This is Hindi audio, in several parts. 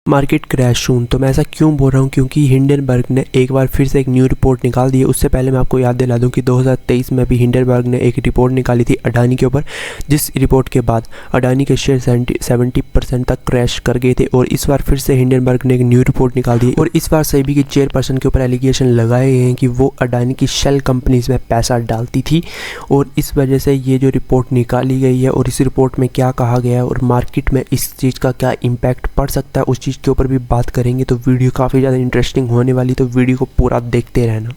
मार्केट क्रैश हूँ। तो मैं ऐसा क्यों बोल रहा हूँ, क्योंकि हिंडनबर्ग ने एक बार फिर से एक न्यू रिपोर्ट निकाल दी है। उससे पहले मैं आपको याद दिला दूँ कि 2023 में भी हिंडनबर्ग ने एक रिपोर्ट निकाली थी अडानी के ऊपर, जिस रिपोर्ट के बाद अडानी के शेयर 70% तक क्रैश कर गए थे। और इस बार फिर से हिंडनबर्ग ने एक न्यू रिपोर्ट निकाल दी और इस बार सेबी की चेयरपर्सन के ऊपर एलिगेशन लगाए गए हैं कि वो अडानी की शेल कंपनीज में पैसा डालती थी। और इस वजह से ये जो रिपोर्ट निकाली गई है और इस रिपोर्ट में क्या कहा गया है और मार्केट में इस चीज़ का क्या इम्पैक्ट पड़ सकता है, उस चीज़ के ऊपर भी बात करेंगे। तो वीडियो काफ़ी ज़्यादा इंटरेस्टिंग होने वाली, तो वीडियो को पूरा देखते रहना।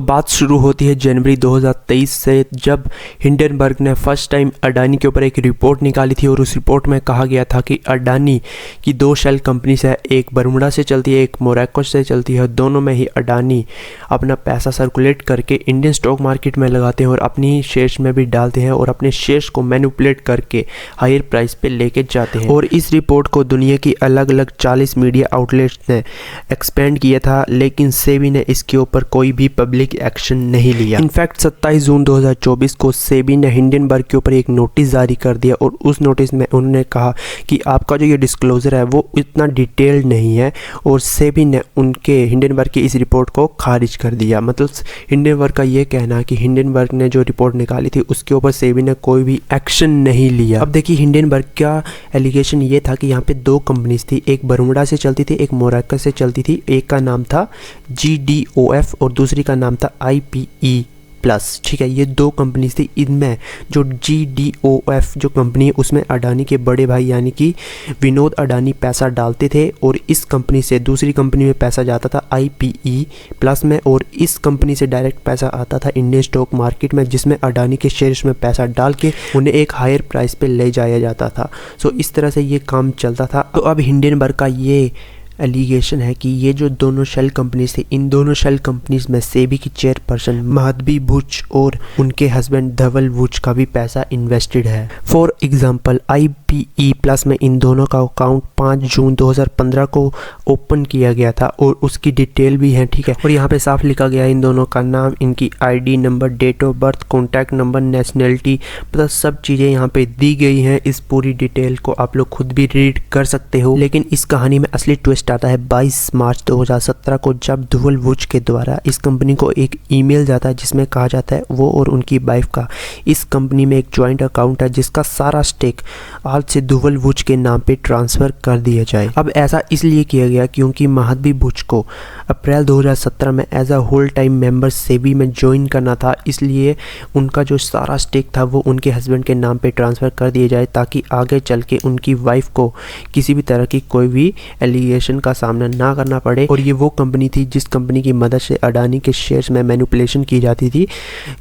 बात शुरू होती है जनवरी 2023 से, जब हिंडनबर्ग ने फर्स्ट टाइम अडानी के ऊपर एक रिपोर्ट निकाली थी। और उस रिपोर्ट में कहा गया था कि अडानी की दो शेल कंपनीज है, एक बरमुडा से चलती है, एक मोरक्को से चलती है। दोनों में ही अडानी अपना पैसा सर्कुलेट करके इंडियन स्टॉक मार्केट में लगाते हैं और अपनी शेयर्स में भी डालते हैं और अपने शेयर्स को मैनिपुलेट करके हायर प्राइस पे लेके जाते हैं। और इस रिपोर्ट को दुनिया की अलग अलग 40 मीडिया आउटलेट्स ने एक्सपेंड किया था, लेकिन सेबी ने इसके ऊपर कोई भी पब्लिक एक्शन नहीं लिया। इनफैक्ट 27 जून 2024 को सेबी ने हिंडनबर्ग के ऊपर एक नोटिस जारी कर दिया और उस नोटिस में उन्होंने कहा कि आपका जो ये डिस्क्लोजर है वो इतना डिटेल्ड नहीं है। और सेबी ने उनके हिंडनबर्ग की इस रिपोर्ट को खारिज कर दिया। मतलब हिंडनबर्ग का ये कहना है कि हिंडनबर्ग ने जो रिपोर्ट निकाली थी उसके ऊपर सेबी ने कोई भी एक्शन नहीं लिया। अब देखिए हिंडनबर्ग का एलिगेशन ये था कि यहाँ पे दो कंपनीज थी, एक बरमुडा से चलती थी, एक मोरक्को से चलती थी। एक का नाम था GDOF और दूसरी का नाम था IPE प्लस। ठीक है, ये दो कंपनीज थी। इनमें जो GDOF जो कंपनी है उसमें अडानी के बड़े भाई यानी कि विनोद अडानी पैसा डालते थे और इस कंपनी से दूसरी कंपनी में पैसा जाता था IPE प्लस में, और इस कंपनी से डायरेक्ट पैसा आता था इंडियन स्टॉक मार्केट में, जिसमें अडानी के शेयर्स में पैसा डाल के उन्हें एक हायर प्राइस पे ले जाया जाता था। इस तरह से ये काम चलता था। तो अब हिंडनबर्ग का ये एलिगेशन है कि ये जो दोनों शेल कंपनीज थी, इन दोनों शेल कंपनीज में सेबी की चेयरपर्सन महदबी बुच और उनके हस्बैंड धवल बुच का भी पैसा इन्वेस्टेड है। फॉर एग्जांपल IPE प्लस में इन दोनों का अकाउंट 5 जून 2015 को ओपन किया गया था और उसकी डिटेल भी है। ठीक है, और यहाँ पे साफ लिखा गया है इन दोनों का नाम, इनकी ID number, date of birth, contact number, nationality, मतलब सब चीज़ें यहाँ पे दी गई हैं। इस पूरी डिटेल को आप लोग खुद भी रीड कर सकते हो। लेकिन इस कहानी में असली ट्विस्ट आता है 22 मार्च 2017 को, जब धवल बुच के द्वारा इस कंपनी को एक ईमेल जाता है जिसमें कहा जाता है वो और उनकी वाइफ का इस कंपनी में एक जॉइंट अकाउंट है जिसका सारा स्टेक आज से धवल बुच के नाम पे ट्रांसफ़र कर दिया जाए। अब ऐसा इसलिए किया गया क्योंकि महदबी बुच को अप्रैल 2017 में as a whole time member SEBI में ज्वाइन करना था, इसलिए उनका जो सारा स्टेक था वो उनके हस्बैंड के नाम पे ट्रांसफ़र कर दिया जाए ताकि आगे चल के उनकी वाइफ को किसी भी तरह की कोई भी एलिगेशन का सामना ना करना पड़े। और ये वो कंपनी थी जिस कंपनी की मदद से अडानी के शेयर्स में मैनिपुलेशन की जाती थी,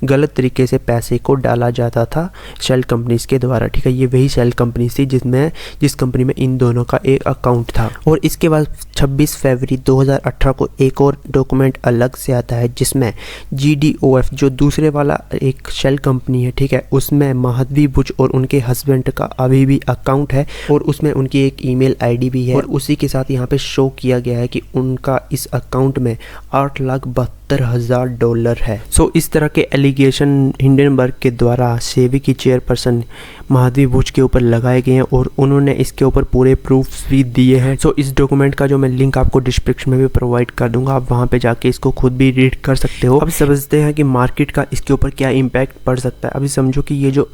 गलत तरीके से पैसे को डाला जाता था शेल कंपनीज के द्वारा। ठीक है, ये वही शेल कंपनी थी जिस कंपनी में इन दोनों का एक अकाउंट था। और इसके बाद 26 फरवरी 2018 को एक और डॉक्यूमेंट अलग से आता है जिसमें GDOF जो दूसरे वाला एक शेल कंपनी है, ठीक है, उसमें महदबी बुच और उनके हस्बैंड का अभी भी अकाउंट है और उसमें उनकी एक ईमेल ID भी है। और उसी के साथ यहाँ पे शो किया गया है कि उनका इस अकाउंट में $8,72,000 है। इस तरह के एलिगेशन हिंडनबर्ग के द्वारा सेबी की चेयरपर्सन महदबी बुच के ऊपर लगाए गए हैं और उन्होंने इसके ऊपर पूरे प्रूफ्स भी दिए हैं। इस डॉक्यूमेंट का जो मैं लिंक आपको डिस्क्रिप्शन में भी प्रोवाइड कर दूंगा, आप वहां पे जाके इसको खुद भी रीड कर सकते हो। अब समझते हैं कि मार्केट का इसके ऊपर क्या इम्पैक्ट पड़ सकता है। अभी समझो कि ये जो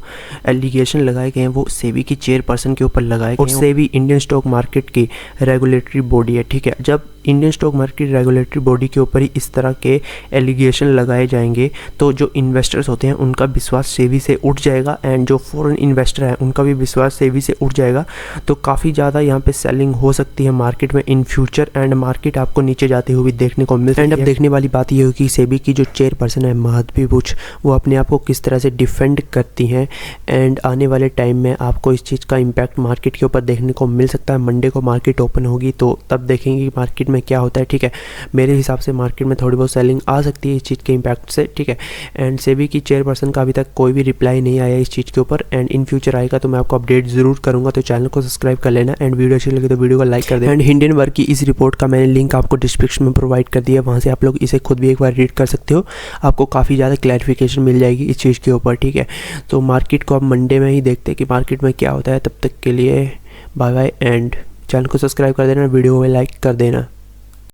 एलिगेशन लगाए गए हैं वो सेबी की चेयरपर्सन के ऊपर लगाए गए हैं। सेबी इंडियन स्टॉक मार्केट की रेगुलेटरी बॉडी है। ठीक है, जब Indian stock market regulatory body के ऊपर ही इस तरह के एलिगेशन लगाए जाएंगे तो जो इन्वेस्टर्स होते हैं उनका विश्वास सेबी से उठ जाएगा एंड जो फॉरेन इन्वेस्टर है उनका भी विश्वास सेबी से उठ जाएगा। तो काफ़ी ज़्यादा यहाँ पे सेलिंग हो सकती है मार्केट में इन फ्यूचर एंड मार्केट आपको नीचे जाते हुए देखने को मिल सकती है। एंड अब देखने वाली बात ये होगी कि सेबी की जो चेयरपर्सन है महदबी बुच वो अपने आप को किस तरह से डिफेंड करती हैं एंड आने वाले टाइम में आपको इस चीज़ का इम्पैक्ट मार्केट के ऊपर देखने को मिल सकता है। मंडे को मार्केट ओपन होगी तो तब देखेंगे कि मार्केट में क्या होता है। ठीक है, मेरे हिसाब से मार्केट में थोड़ी बहुत सेलिंग आ सकती है इस चीज़ के इम्पैक्ट से। ठीक है, एंड सेबी की चेयरपर्सन का अभी तक कोई भी रिप्लाई नहीं आया इस चीज़ के ऊपर एंड इन फ्यूचर आएगा तो मैं आपको अपडेट ज़रूर करूँगा। तो चैनल को सब्सक्राइब कर लेना एंड वीडियो अच्छी लगे तो वीडियो को लाइक कर देना। एंड हिंडनबर्ग की इस रिपोर्ट का मैंने लिंक आपको डिस्क्रिप्शन में प्रोवाइड कर दिया, वहाँ से आप लोग इसे खुद भी एक बार रीड कर सकते हो, आपको काफ़ी ज़्यादा क्लैरिफिकेशन मिल जाएगी इस चीज़ के ऊपर। ठीक है, तो मार्केट को अब मंडे में ही देखते हैं कि मार्केट में क्या होता है। तब तक के लिए बाय बाय एंड चैनल को सब्सक्राइब कर देना, वीडियो को लाइक कर देना।